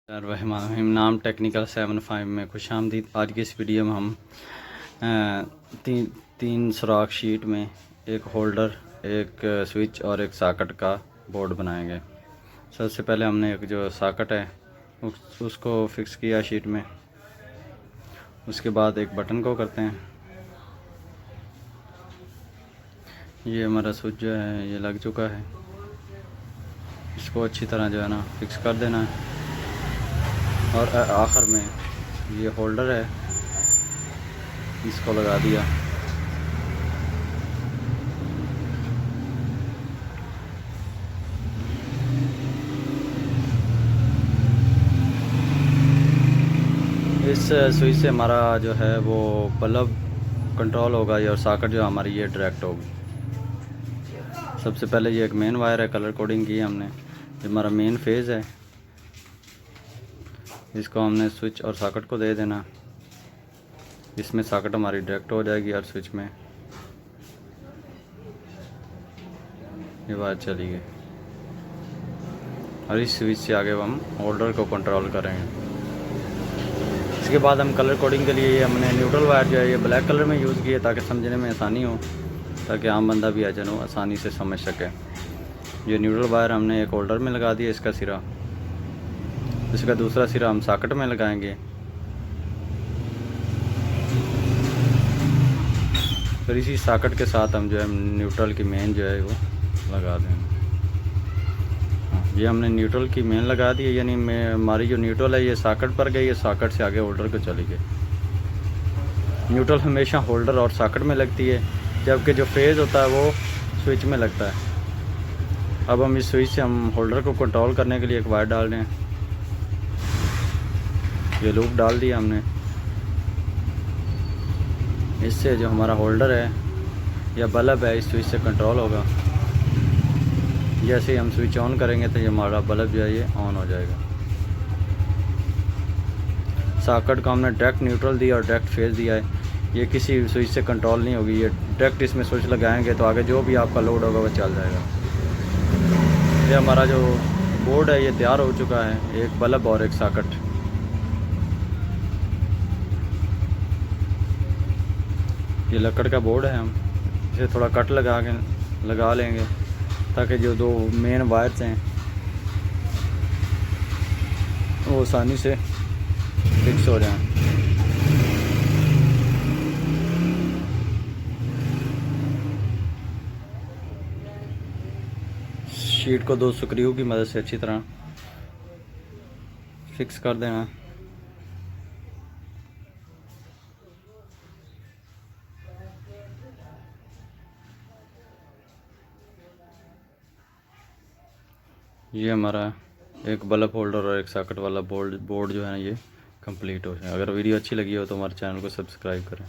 रहमान नाम टेक्निकल 75 में खुश आमदीद। आज की इस वीडियो में हम तीन सुराख शीट में एक होल्डर, एक स्विच और एक सॉकेट का बोर्ड बनाएंगे। सबसे पहले हमने एक जो सॉकेट है उसको फिक्स किया शीट में। उसके बाद एक बटन को करते हैं। ये हमारा स्विच जो है ये लग चुका है। इसको अच्छी तरह जो है ना फिक्स कर देना है। और आखिर में ये होल्डर है, इसको लगा दिया। इस स्विच से हमारा जो है वो बल्ब कंट्रोल होगा और सॉकेट जो हमारी ये डायरेक्ट होगी। सबसे पहले ये एक मेन वायर है, कलर कोडिंग की हमने। ये हमारा मेन फेज़ है, इसको हमने स्विच और सॉकेट को दे देना। इसमें सॉकेट हमारी डायरेक्ट हो जाएगी और स्विच में ये बात चली गई। और इस स्विच से आगे हम होल्डर को कंट्रोल करेंगे। इसके बाद हम कलर कोडिंग के लिए हमने न्यूट्रल वायर जो है ये ब्लैक कलर में यूज़ किए ताकि समझने में आसानी हो, ताकि आम बंदा भी अजन आसानी से समझ सके। ये न्यूट्रल वायर हमने एक होल्डर में लगा दिया, इसका सिरा। इसका दूसरा सिरा हम सॉकेट में लगाएंगे। फिर इसी सॉकेट के साथ हम जो है न्यूट्रल की मेन जो है वो लगा देंगे। ये हमने न्यूट्रल की मेन लगा दी है, यानी हमारी जो न्यूट्रल है ये सॉकेट पर गई है, सॉकेट से आगे होल्डर को चली गई। न्यूट्रल हमेशा होल्डर और सॉकेट में लगती है, जबकि जो फेज़ होता है वो स्विच में लगता है। अब हम इस स्विच से हम होल्डर को कंट्रोल करने के लिए एक वायर डाल रहे हैं। ये लूप डाल दिया हमने। इससे जो हमारा होल्डर है या बल्ब है इस स्विच से कंट्रोल होगा। जैसे ही हम स्विच ऑन करेंगे तो ये हमारा बल्ब जो है ये ऑन हो जाएगा। सॉकेट को हमने डायरेक्ट न्यूट्रल दिया और डायरेक्ट फेज़ दिया है। ये किसी स्विच से कंट्रोल नहीं होगी, ये डायरेक्ट इसमें स्विच लगाएंगे तो आगे जो भी आपका लोड होगा वो चल जाएगा। ये हमारा जो बोर्ड है ये तैयार हो चुका है, एक बल्ब और एक सॉकेट। ये लकड़ का बोर्ड है, हम इसे थोड़ा कट लगा लेंगे ताकि जो दो मेन वायर्स हैं वो आसानी से फिक्स हो जाएं। शीट को दो स्क्रू की मदद से अच्छी तरह फिक्स कर देना। ये हमारा एक बल्ब होल्डर और एक सॉकेट वाला बोर्ड जो है ना ये कंप्लीट हो जाए। अगर वीडियो अच्छी लगी हो तो हमारे चैनल को सब्सक्राइब करें।